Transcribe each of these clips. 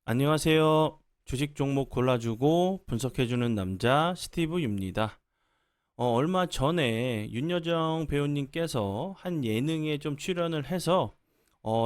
안녕하세요. 주식 종목 골라주고 분석해주는 남자 스티브 유입니다. 얼마 전에 윤여정 배우님께서 한 예능에 좀 출연을 해서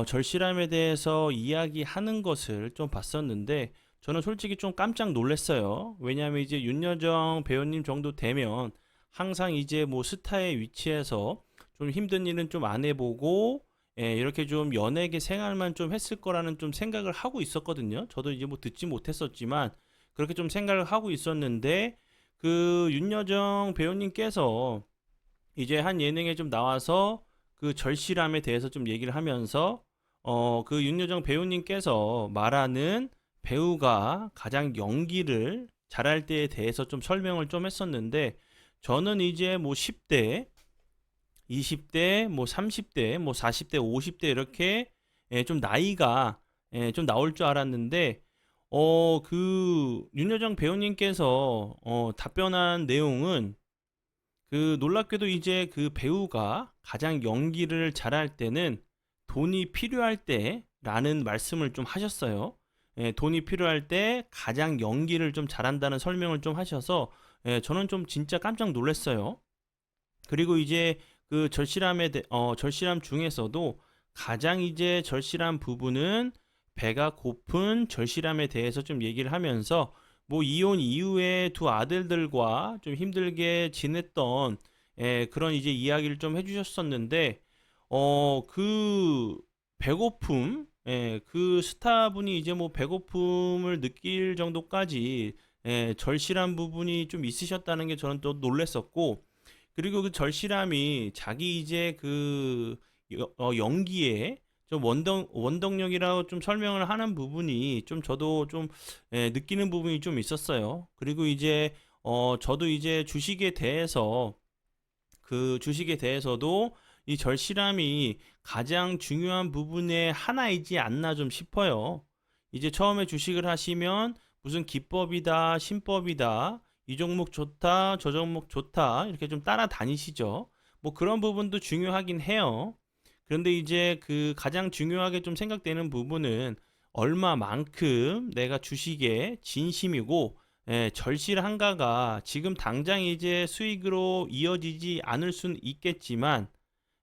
절실함에 대해서 이야기하는 것을 좀 봤었는데 저는 솔직히 좀 깜짝 놀랐어요. 왜냐하면 이제 윤여정 배우님 정도 되면 항상 이제 뭐 스타의 위치에서 좀 힘든 일은 좀 안 해보고 이렇게 좀 연예계 생활만 좀 했을 거라는 좀 생각을 하고 있었거든요. 저도 이제 뭐 듣지 못했었지만 그렇게 좀 생각을 하고 있었는데 그 윤여정 배우님께서 이제 한 예능에 좀 나와서 그 절실함에 대해서 좀 얘기를 하면서 그 윤여정 배우님께서 말하는 배우가 가장 연기를 잘할 때에 대해서 좀 설명을 좀 했었는데 저는 이제 뭐 10대, 20대, 뭐 30대, 뭐 40대, 50대 이렇게 좀 나이가 좀 나올 줄 알았는데 그 윤여정 배우님께서 답변한 내용은 그 놀랍게도 이제 그 배우가 가장 연기를 잘할 때는 돈이 필요할 때라는 말씀을 좀 하셨어요. 돈이 필요할 때 가장 연기를 좀 잘한다는 설명을 좀 하셔서 저는 좀 진짜 깜짝 놀랐어요. 그리고 이제 그 절실함 중에서도 가장 이제 절실한 부분은 배가 고픈 절실함에 대해서 좀 얘기를 하면서 뭐 이혼 이후에 두 아들들과 좀 힘들게 지냈던 그런 이제 이야기를 좀 해주셨었는데 그 배고픔 그 스타분이 이제 뭐 배고픔을 느낄 정도까지 절실한 부분이 좀 있으셨다는 게 저는 또 놀랬었고 그리고 그 절실함이 자기 이제 그 연기에 좀 원동력이라고 좀 설명을 하는 부분이 좀 저도 좀 느끼는 부분이 좀 있었어요. 그리고 이제 저도 이제 주식에 대해서도 이 절실함이 가장 중요한 부분의 하나이지 않나 좀 싶어요. 이제 처음에 주식을 하시면 무슨 기법이다, 신법이다, 이 종목 좋다, 저 종목 좋다, 이렇게 좀 따라다니시죠. 뭐 그런 부분도 중요하긴 해요. 그런데 이제 그 가장 중요하게 좀 생각되는 부분은 얼마만큼 내가 주식에 진심이고 절실한가가 지금 당장 이제 수익으로 이어지지 않을 수는 있겠지만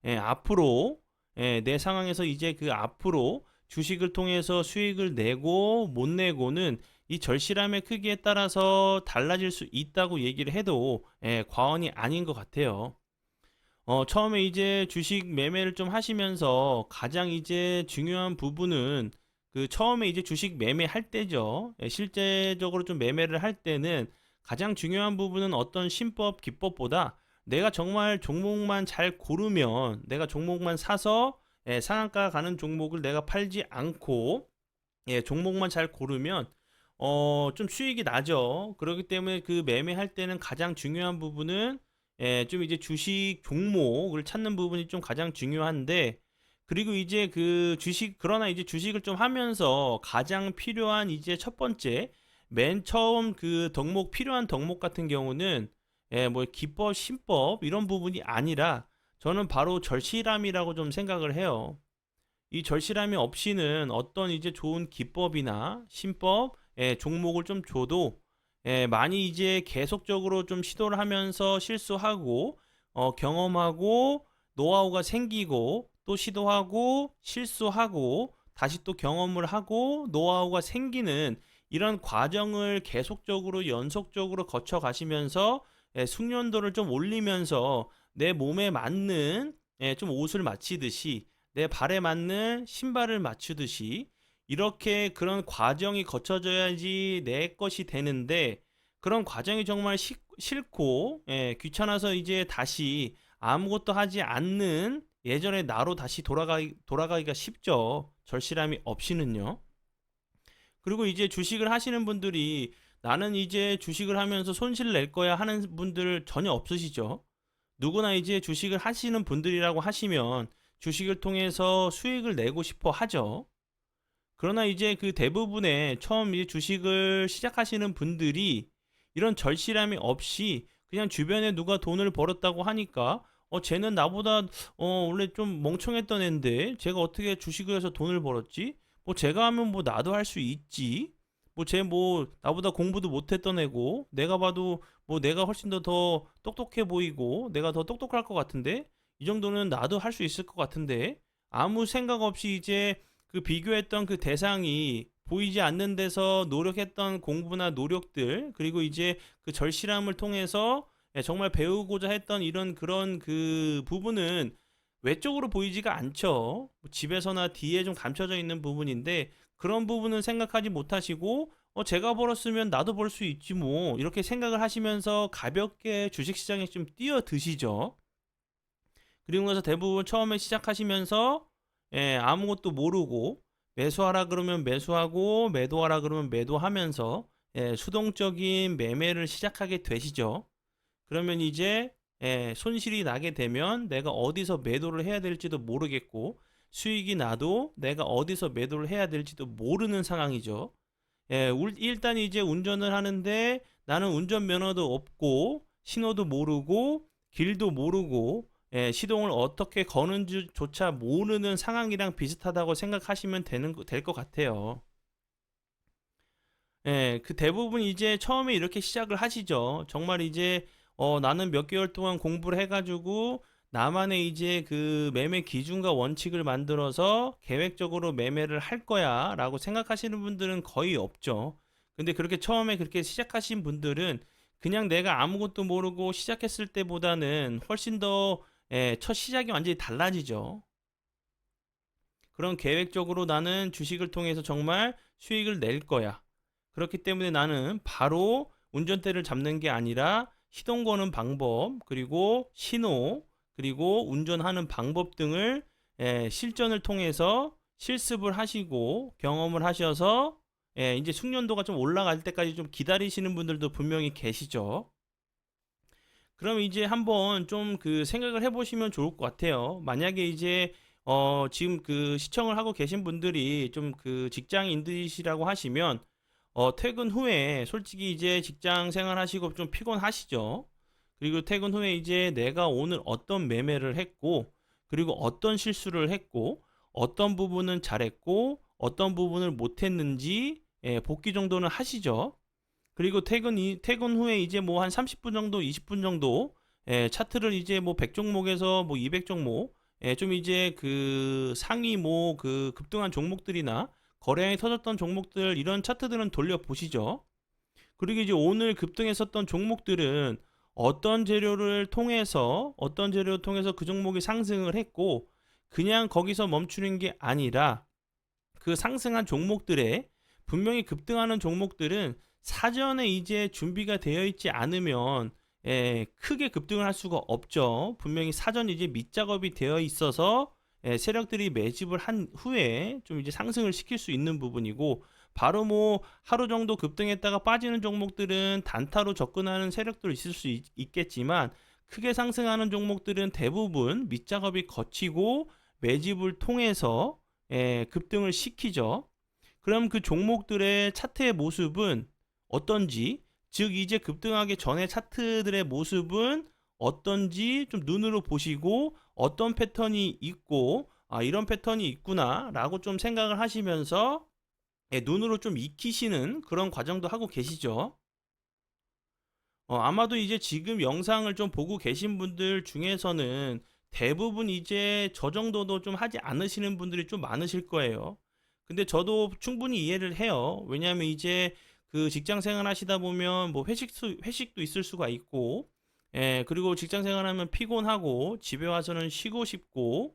앞으로 내 상황에서 이제 그 앞으로 주식을 통해서 수익을 내고 못 내고는 이 절실함의 크기에 따라서 달라질 수 있다고 얘기를 해도 과언이 아닌 것 같아요. 처음에 이제 주식 매매를 좀 하시면서 가장 이제 중요한 부분은 그 처음에 이제 주식 매매할 때죠. 실제적으로 좀 매매를 할 때는 가장 중요한 부분은 어떤 신법, 기법보다 내가 정말 종목만 잘 고르면 내가 종목만 사서 상한가 가는 종목을 내가 팔지 않고 종목만 잘 고르면 좀 수익이 나죠. 그렇기 때문에 그 매매할 때는 가장 중요한 부분은 좀 이제 주식 종목을 찾는 부분이 좀 가장 중요한데 그리고 이제 그러나 이제 주식을 좀 하면서 가장 필요한 이제 첫 번째 맨 처음 그 필요한 덕목 같은 경우는 뭐 기법, 신법 이런 부분이 아니라 저는 바로 절실함이라고 좀 생각을 해요. 이 절실함이 없이는 어떤 이제 좋은 기법이나 신법, 종목을 좀 줘도 많이 이제 계속적으로 좀 시도를 하면서 실수하고 경험하고 노하우가 생기고 또 시도하고 실수하고 다시 또 경험을 하고 노하우가 생기는 이런 과정을 계속적으로 연속적으로 거쳐 가시면서 숙련도를 좀 올리면서 내 몸에 맞는 좀 옷을 맞추듯이 내 발에 맞는 신발을 맞추듯이 이렇게 그런 과정이 거쳐져야지 내 것이 되는데 그런 과정이 정말 싫고 귀찮아서 이제 다시 아무것도 하지 않는 예전의 나로 다시 돌아가기가 쉽죠. 절실함이 없이는요. 그리고 이제 주식을 하시는 분들이 나는 이제 주식을 하면서 손실 낼 거야 하는 분들 전혀 없으시죠. 누구나 이제 주식을 하시는 분들이라고 하시면 주식을 통해서 수익을 내고 싶어 하죠. 그러나 이제 그 대부분의 처음 이제 주식을 시작하시는 분들이 이런 절실함이 없이 그냥 주변에 누가 돈을 벌었다고 하니까 쟤는 나보다 원래 좀 멍청했던 앤데 제가 어떻게 주식을 해서 돈을 벌었지? 뭐 제가 하면 뭐 나도 할 수 있지. 뭐 쟤 뭐 나보다 공부도 못했던 애고 내가 봐도 뭐 내가 훨씬 더 똑똑해 보이고 내가 더 똑똑할 것 같은데 이 정도는 나도 할 수 있을 것 같은데 아무 생각 없이 이제 그 비교했던 그 대상이 보이지 않는 데서 노력했던 공부나 노력들 그리고 이제 그 절실함을 통해서 정말 배우고자 했던 이런 그런 그 부분은 외적으로 보이지가 않죠. 뭐 집에서나 뒤에 좀 감춰져 있는 부분인데 그런 부분은 생각하지 못하시고 제가 벌었으면 나도 벌 수 있지 뭐 이렇게 생각을 하시면서 가볍게 주식시장에 좀 뛰어드시죠. 그리고 나서 대부분 처음에 시작하시면서 아무것도 모르고 매수하라 그러면 매수하고 매도하라 그러면 매도하면서 수동적인 매매를 시작하게 되시죠. 그러면 이제 손실이 나게 되면 내가 어디서 매도를 해야 될지도 모르겠고 수익이 나도 내가 어디서 매도를 해야 될지도 모르는 상황이죠. 일단 이제 운전을 하는데 나는 운전면허도 없고 신호도 모르고 길도 모르고 시동을 어떻게 거는지조차 모르는 상황이랑 비슷하다고 생각하시면 될 것 같아요. 그 대부분 이제 처음에 이렇게 시작을 하시죠. 정말 이제 나는 몇 개월 동안 공부를 해가지고 나만의 이제 그 매매 기준과 원칙을 만들어서 계획적으로 매매를 할 거야 라고 생각하시는 분들은 거의 없죠. 근데 그렇게 처음에 그렇게 시작하신 분들은 그냥 내가 아무것도 모르고 시작했을 때보다는 훨씬 더 첫 시작이 완전히 달라지죠. 그런 계획적으로 나는 주식을 통해서 정말 수익을 낼 거야. 그렇기 때문에 나는 바로 운전대를 잡는 게 아니라 시동 거는 방법, 그리고 신호, 그리고 운전하는 방법 등을 실전을 통해서 실습을 하시고 경험을 하셔서 이제 숙련도가 좀 올라갈 때까지 좀 기다리시는 분들도 분명히 계시죠. 그럼 이제 한번 좀 그 생각을 해보시면 좋을 것 같아요. 만약에 이제 지금 그 시청을 하고 계신 분들이 좀 그 직장인들이시라고 하시면 퇴근 후에 솔직히 이제 직장 생활하시고 좀 피곤하시죠. 그리고 퇴근 후에 이제 내가 오늘 어떤 매매를 했고 그리고 어떤 실수를 했고 어떤 부분은 잘했고 어떤 부분을 못했는지 복귀 정도는 하시죠. 그리고 퇴근 후에 이제 뭐 한 30분 정도, 20분 정도 차트를 이제 뭐 100종목에서 뭐 200종목 좀 이제 그 상위 뭐 그 급등한 종목들이나 거래량이 터졌던 종목들 이런 차트들은 돌려 보시죠. 그리고 이제 오늘 급등했었던 종목들은 어떤 재료를 통해서 그 종목이 상승을 했고 그냥 거기서 멈추는 게 아니라 그 상승한 종목들에 분명히 급등하는 종목들은 사전에 이제 준비가 되어 있지 않으면 크게 급등을 할 수가 없죠. 분명히 사전 이제 밑작업이 되어 있어서 세력들이 매집을 한 후에 좀 이제 상승을 시킬 수 있는 부분이고 바로 뭐 하루 정도 급등했다가 빠지는 종목들은 단타로 접근하는 세력도 있을 수 있겠지만 크게 상승하는 종목들은 대부분 밑작업이 거치고 매집을 통해서 급등을 시키죠. 그럼 그 종목들의 차트의 모습은 어떤지, 즉 이제 급등하기 전에 차트들의 모습은 어떤지 좀 눈으로 보시고 어떤 패턴이 있고 이런 패턴이 있구나라고 좀 생각을 하시면서 눈으로 좀 익히시는 그런 과정도 하고 계시죠. 아마도 이제 지금 영상을 좀 보고 계신 분들 중에서는 대부분 이제 저 정도도 좀 하지 않으시는 분들이 좀 많으실 거예요. 근데 저도 충분히 이해를 해요. 왜냐하면 이제 그 직장 생활 하시다 보면 뭐 회식도 있을 수가 있고, 그리고 직장 생활하면 피곤하고 집에 와서는 쉬고 싶고,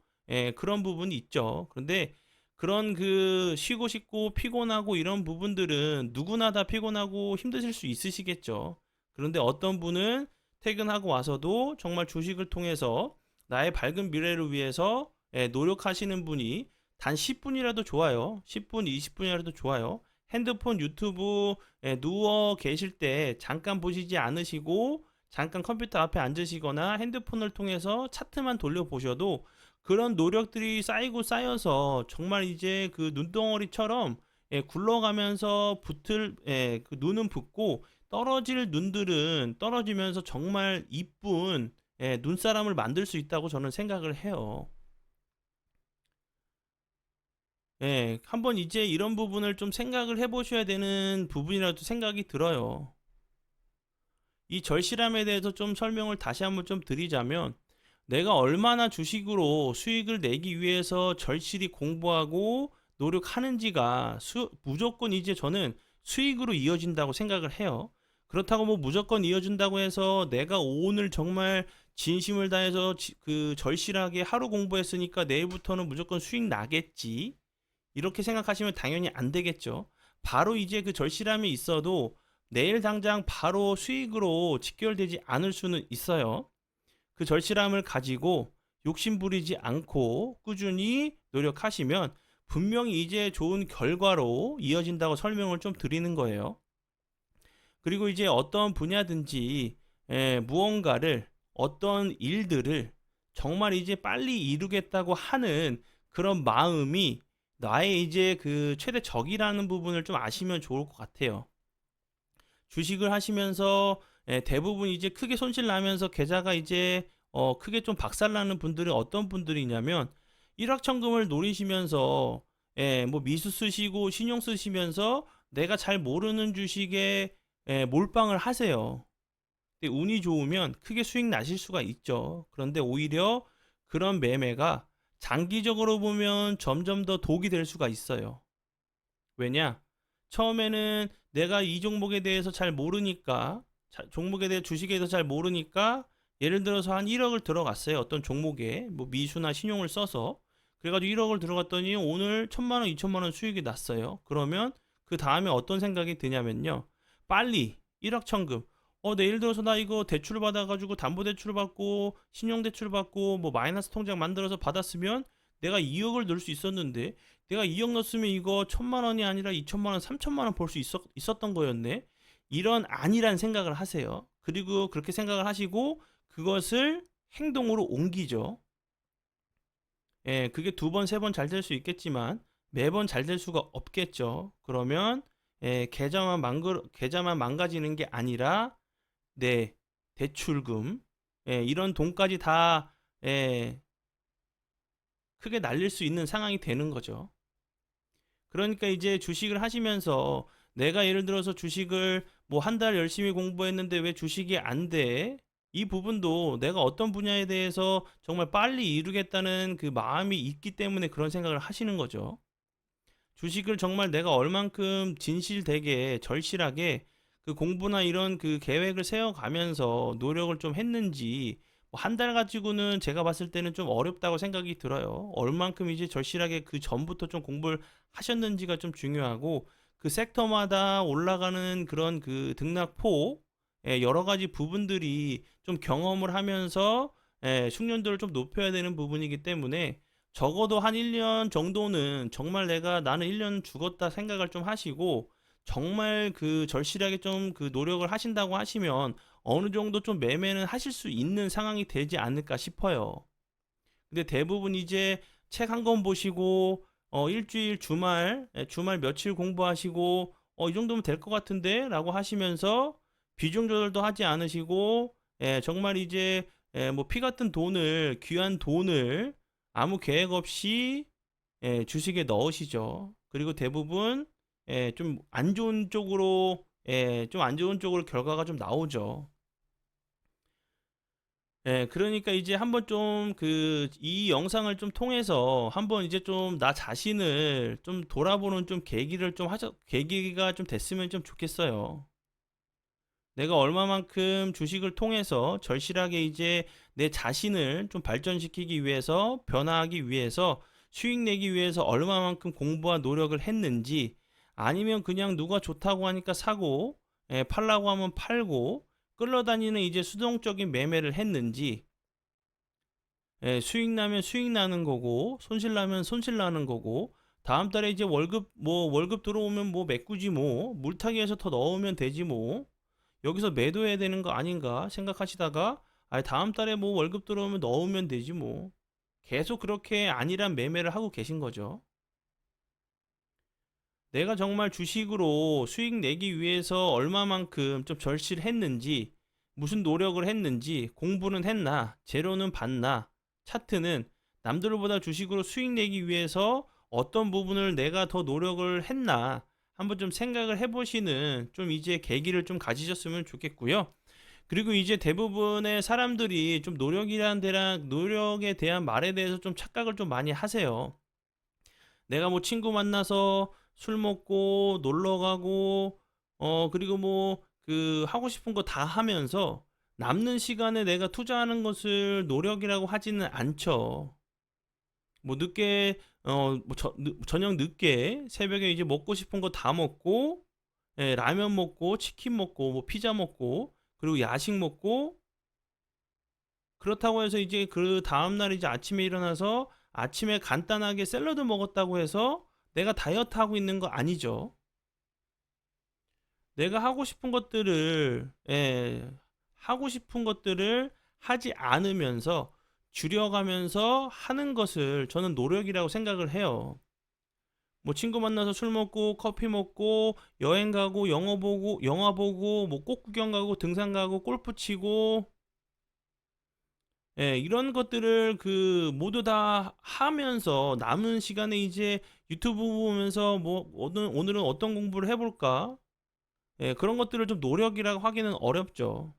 그런 부분이 있죠. 그런데 그런 그 쉬고 싶고 피곤하고 이런 부분들은 누구나 다 피곤하고 힘드실 수 있으시겠죠. 그런데 어떤 분은 퇴근하고 와서도 정말 주식을 통해서 나의 밝은 미래를 위해서 노력하시는 분이 단 10분이라도 좋아요. 10분, 20분이라도 좋아요. 핸드폰, 유튜브 누워 계실 때 잠깐 보시지 않으시고 잠깐 컴퓨터 앞에 앉으시거나 핸드폰을 통해서 차트만 돌려보셔도 그런 노력들이 쌓이고 쌓여서 정말 이제 그 눈덩어리처럼 굴러가면서 그 눈은 붓고 떨어질 눈들은 떨어지면서 정말 이쁜 눈사람을 만들 수 있다고 저는 생각을 해요. 예, 한번 이제 이런 부분을 좀 생각을 해보셔야 되는 부분이라도 생각이 들어요. 이 절실함에 대해서 좀 설명을 다시 한번 좀 드리자면, 내가 얼마나 주식으로 수익을 내기 위해서 절실히 공부하고 노력하는지가 무조건 이제 저는 수익으로 이어진다고 생각을 해요. 그렇다고 뭐 무조건 이어진다고 해서 내가 오늘 정말 진심을 다해서 그 절실하게 하루 공부했으니까 내일부터는 무조건 수익 나겠지, 이렇게 생각하시면 당연히 안 되겠죠. 바로 이제 그 절실함이 있어도 내일 당장 바로 수익으로 직결되지 않을 수는 있어요. 그 절실함을 가지고 욕심 부리지 않고 꾸준히 노력하시면 분명히 이제 좋은 결과로 이어진다고 설명을 좀 드리는 거예요. 그리고 이제 어떤 분야든지 무언가를, 어떤 일들을 정말 이제 빨리 이루겠다고 하는 그런 마음이 나의 이제 그 최대 적이라는 부분을 좀 아시면 좋을 것 같아요. 주식을 하시면서 대부분 이제 크게 손실 나면서 계좌가 이제 크게 좀 박살나는 분들이 어떤 분들이냐면, 일확천금을 노리시면서 뭐 미수 쓰시고 신용 쓰시면서 내가 잘 모르는 주식에 몰빵을 하세요. 근데 운이 좋으면 크게 수익 나실 수가 있죠. 그런데 오히려 그런 매매가 장기적으로 보면 점점 더 독이 될 수가 있어요. 왜냐? 처음에는 내가 이 종목에 대해서 잘 모르니까, 종목에 대해 주식에 대해서 잘 모르니까 예를 들어서 한 1억을 들어갔어요. 어떤 종목에 뭐 미수나 신용을 써서. 그래가지고 1억을 들어갔더니 오늘 1,000만 원, 2,000만 원 수익이 났어요. 그러면 그 다음에 어떤 생각이 드냐면요, 빨리 1억 천금, 내일 들어서 나 이거 대출 받아가지고 담보대출 받고 신용대출 받고 뭐 마이너스 통장 만들어서 받았으면 내가 2억을 넣을 수 있었는데, 내가 2억 넣었으면 이거 1,000만 원이 아니라 2,000만 원, 3,000만 원 벌 수 있었던 거였네. 이런 아니란 생각을 하세요. 그리고 그렇게 생각을 하시고 그것을 행동으로 옮기죠. 예, 그게 두 번, 세 번 잘 될 수 있겠지만 매번 잘 될 수가 없겠죠. 그러면 계좌만 망가지는 게 아니라 내 대출금, 이런 돈까지 다 크게 날릴 수 있는 상황이 되는 거죠. 그러니까 이제 주식을 하시면서 내가 예를 들어서 주식을 뭐 한 달 열심히 공부했는데 왜 주식이 안 돼? 이 부분도 내가 어떤 분야에 대해서 정말 빨리 이루겠다는 그 마음이 있기 때문에 그런 생각을 하시는 거죠. 주식을 정말 내가 얼만큼 진실되게 절실하게 그 공부나 이런 그 계획을 세워가면서 노력을 좀 했는지, 한 달 가지고는 제가 봤을 때는 좀 어렵다고 생각이 들어요. 얼만큼 이제 절실하게 그 전부터 좀 공부를 하셨는지가 좀 중요하고, 그 섹터마다 올라가는 그런 그 등락폭, 여러 가지 부분들이 좀 경험을 하면서 숙련도를 좀 높여야 되는 부분이기 때문에 적어도 한 1년 정도는 정말 나는 1년 죽었다 생각을 좀 하시고, 정말 그 절실하게 좀 그 노력을 하신다고 하시면 어느 정도 좀 매매는 하실 수 있는 상황이 되지 않을까 싶어요. 근데 대부분 이제 책 한 권 보시고 일주일 주말 며칠 공부하시고 이 정도면 될 것 같은데 라고 하시면서 비중 조절도 하지 않으시고, 정말 이제 뭐 피 같은 돈을, 귀한 돈을 아무 계획 없이 주식에 넣으시죠. 그리고 대부분 좀 안 좋은 쪽으로, 좀 안 좋은 쪽으로 결과가 좀 나오죠. 그러니까 이제 한번 좀 이 영상을 좀 통해서 한번 이제 좀 나 자신을 좀 돌아보는 좀 계기가 좀 됐으면 좀 좋겠어요. 내가 얼마만큼 주식을 통해서 절실하게 이제 내 자신을 좀 발전시키기 위해서, 변화하기 위해서, 수익 내기 위해서 얼마만큼 공부와 노력을 했는지, 아니면 그냥 누가 좋다고 하니까 사고, 팔라고 하면 팔고, 끌러다니는 이제 수동적인 매매를 했는지, 수익 나면 수익 나는 거고, 손실 나면 손실 나는 거고, 다음 달에 이제 월급 들어오면 뭐 메꾸지 뭐, 물타기해서 더 넣으면 되지 뭐, 여기서 매도해야 되는 거 아닌가 생각하시다가, 다음 달에 뭐 월급 들어오면 넣으면 되지 뭐, 계속 그렇게 아니란 매매를 하고 계신 거죠. 내가 정말 주식으로 수익 내기 위해서 얼마만큼 좀 절실했는지, 무슨 노력을 했는지, 공부는 했나, 재료는 봤나, 차트는 남들보다 주식으로 수익 내기 위해서 어떤 부분을 내가 더 노력을 했나 한번 좀 생각을 해보시는 좀 이제 계기를 좀 가지셨으면 좋겠고요. 그리고 이제 대부분의 사람들이 좀 노력에 대한 말에 대해서 좀 착각을 좀 많이 하세요. 내가 뭐 친구 만나서 술 먹고 놀러 가고 그리고 뭐 그 하고 싶은 거 다 하면서 남는 시간에 내가 투자하는 것을 노력이라고 하지는 않죠. 뭐 늦게 저녁 늦게 새벽에 이제 먹고 싶은 거 다 먹고, 예, 라면 먹고 치킨 먹고 뭐 피자 먹고 그리고 야식 먹고, 그렇다고 해서 이제 그 다음날 이제 아침에 일어나서 아침에 간단하게 샐러드 먹었다고 해서 내가 다이어트 하고 있는 거 아니죠. 내가 하고 싶은 것들을, 예, 하고 싶은 것들을 하지 않으면서 줄여가면서 하는 것을 저는 노력이라고 생각을 해요. 뭐 친구 만나서 술 먹고 커피 먹고 여행 가고 영화 보고 뭐 꽃 구경 가고 등산 가고 골프 치고, 예, 이런 것들을 그 모두 다 하면서 남은 시간에 이제 유튜브 보면서 뭐 오늘은 어떤 공부를 해볼까? 예, 그런 것들을 좀 노력이라고 하기는 어렵죠.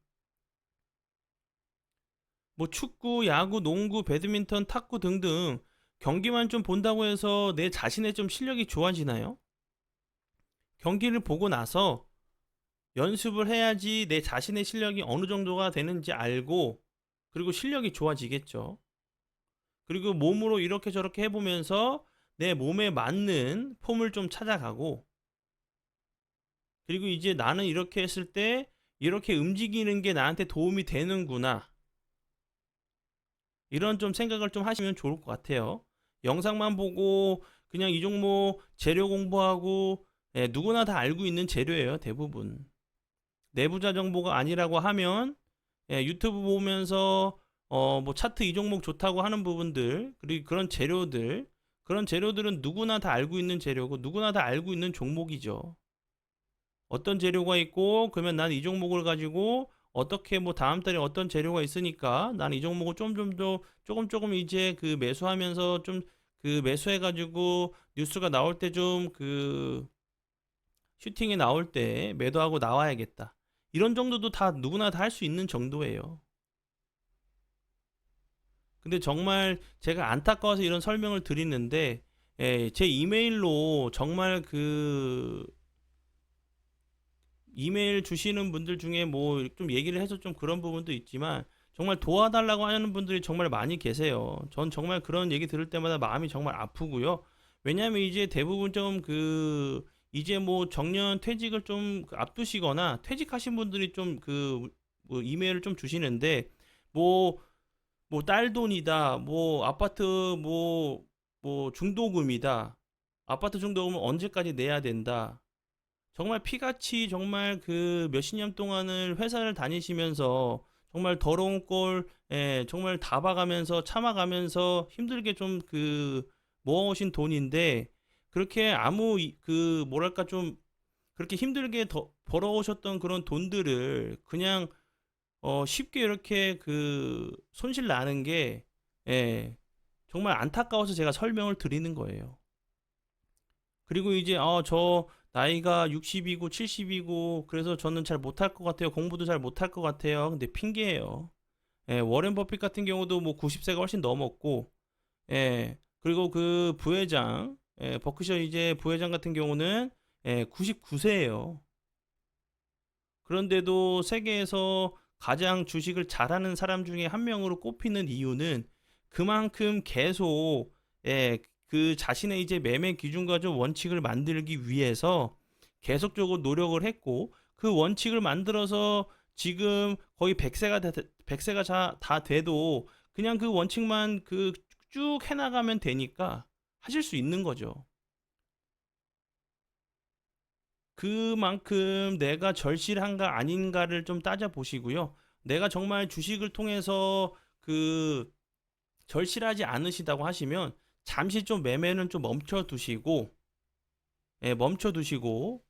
뭐 축구, 야구, 농구, 배드민턴, 탁구 등등 경기만 좀 본다고 해서 내 자신의 좀 실력이 좋아지나요? 경기를 보고 나서 연습을 해야지 내 자신의 실력이 어느 정도가 되는지 알고, 그리고 실력이 좋아지겠죠. 그리고 몸으로 이렇게 저렇게 해보면서 내 몸에 맞는 폼을 좀 찾아가고, 그리고 이제 나는 이렇게 했을 때 이렇게 움직이는 게 나한테 도움이 되는구나, 이런 좀 생각을 좀 하시면 좋을 것 같아요. 영상만 보고 그냥 이 종목 재료 공부하고, 예, 누구나 다 알고 있는 재료예요, 대부분. 내부자 정보가 아니라고 하면, 예, 유튜브 보면서 뭐 차트 이 종목 좋다고 하는 부분들, 그리고 그런 재료들은 누구나 다 알고 있는 재료고 누구나 다 알고 있는 종목이죠. 어떤 재료가 있고, 그러면 난 이 종목을 가지고 어떻게 뭐 다음 달에 어떤 재료가 있으니까 난 이 종목을 좀 더 조금 이제 그 매수하면서 좀 그 매수해 가지고 뉴스가 나올 때 좀 그 슈팅이 나올 때 매도하고 나와야겠다, 이런 정도도 다 누구나 다 할 수 있는 정도예요. 근데 정말 제가 안타까워서 이런 설명을 드리는데, 예, 제 이메일로 정말 그 이메일 주시는 분들 중에 뭐 좀 얘기를 해서 좀 그런 부분도 있지만 정말 도와달라고 하는 분들이 정말 많이 계세요. 전 정말 그런 얘기 들을 때마다 마음이 정말 아프고요. 왜냐하면 이제 대부분 좀 그 이제 뭐 정년 퇴직을 좀 앞두시거나 퇴직하신 분들이 좀 그 뭐 이메일을 좀 주시는데, 뭐 딸 돈이다, 뭐 아파트 뭐 중도금이다, 아파트 중도금은 언제까지 내야 된다, 정말 피같이 정말 그 몇십 년 동안을 회사를 다니시면서 정말 더러운 꼴, 예, 정말 다 봐가면서 참아가면서 힘들게 좀 그 모아오신 돈인데, 그렇게 그 뭐랄까 좀 그렇게 힘들게 더 벌어오셨던 그런 돈들을 그냥 쉽게 이렇게 그 손실 나는 게, 예, 정말 안타까워서 제가 설명을 드리는 거예요. 그리고 이제 저 나이가 60이고 70이고 그래서 저는 잘 못할 것 같아요, 공부도 잘 못할 것 같아요. 근데 핑계예요. 예, 워렌 버핏 같은 경우도 뭐 90세가 훨씬 넘었고, 예, 그리고 그 부회장, 예, 버크셔 이제 부회장 같은 경우는, 예, 99세예요. 그런데도 세계에서 가장 주식을 잘하는 사람 중에 한 명으로 꼽히는 이유는 그만큼 계속, 예, 그 자신의 이제 매매 기준과 좀 원칙을 만들기 위해서 계속적으로 노력을 했고, 그 원칙을 만들어서 지금 거의 100세가 다 돼도 그냥 그 원칙만 그 쭉 해나가면 되니까 하실 수 있는 거죠. 그만큼 내가 절실한가 아닌가를 좀 따져보시고요. 내가 정말 주식을 통해서 그 절실하지 않으시다고 하시면 잠시 좀 매매는 좀 멈춰두시고, 예, 멈춰두시고,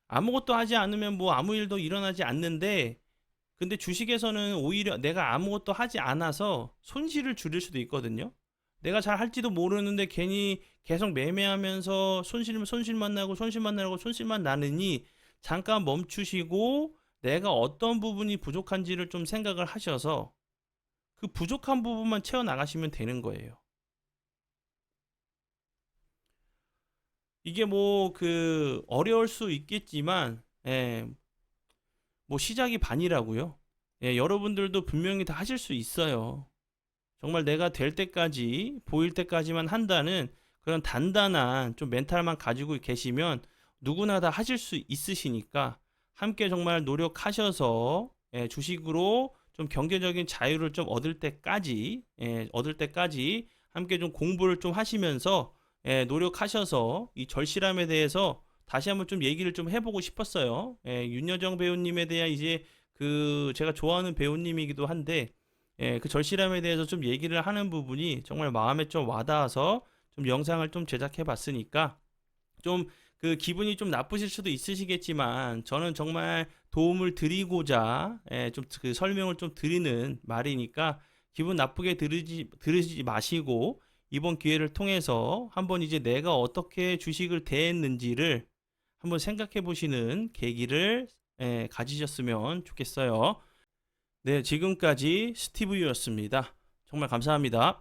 아무것도 하지 않으면 뭐 아무 일도 일어나지 않는데, 근데 주식에서는 오히려 내가 아무것도 하지 않아서 손실을 줄일 수도 있거든요. 내가 잘 할지도 모르는데 괜히 계속 매매하면서 손실만 나고 손실만 나고 손실만 나느니 잠깐 멈추시고 내가 어떤 부분이 부족한지를 좀 생각을 하셔서 그 부족한 부분만 채워 나가시면 되는 거예요. 이게 뭐 그 어려울 수 있겠지만 뭐 시작이 반이라고요. 여러분들도 분명히 다 하실 수 있어요. 정말 내가 될 때까지 보일 때까지만 한다는 그런 단단한 좀 멘탈만 가지고 계시면 누구나 다 하실 수 있으시니까 함께 정말 노력하셔서 주식으로 좀 경제적인 자유를 좀 얻을 때까지 함께 좀 공부를 좀 하시면서 노력하셔서 이 절실함에 대해서 다시 한번 좀 얘기를 좀 해보고 싶었어요. 윤여정 배우님에 대한 이제 그 제가 좋아하는 배우님이기도 한데 그 절실함에 대해서 좀 얘기를 하는 부분이 정말 마음에 좀 와닿아서 좀 영상을 좀 제작해 봤으니까 좀 그 기분이 좀 나쁘실 수도 있으시겠지만 저는 정말 도움을 드리고자 좀 그 설명을 좀 드리는 말이니까 기분 나쁘게 들으지 마시고 이번 기회를 통해서 한번 이제 내가 어떻게 주식을 대했는지를 한번 생각해 보시는 계기를 가지셨으면 좋겠어요. 네, 지금까지 스티브유였습니다. 정말 감사합니다.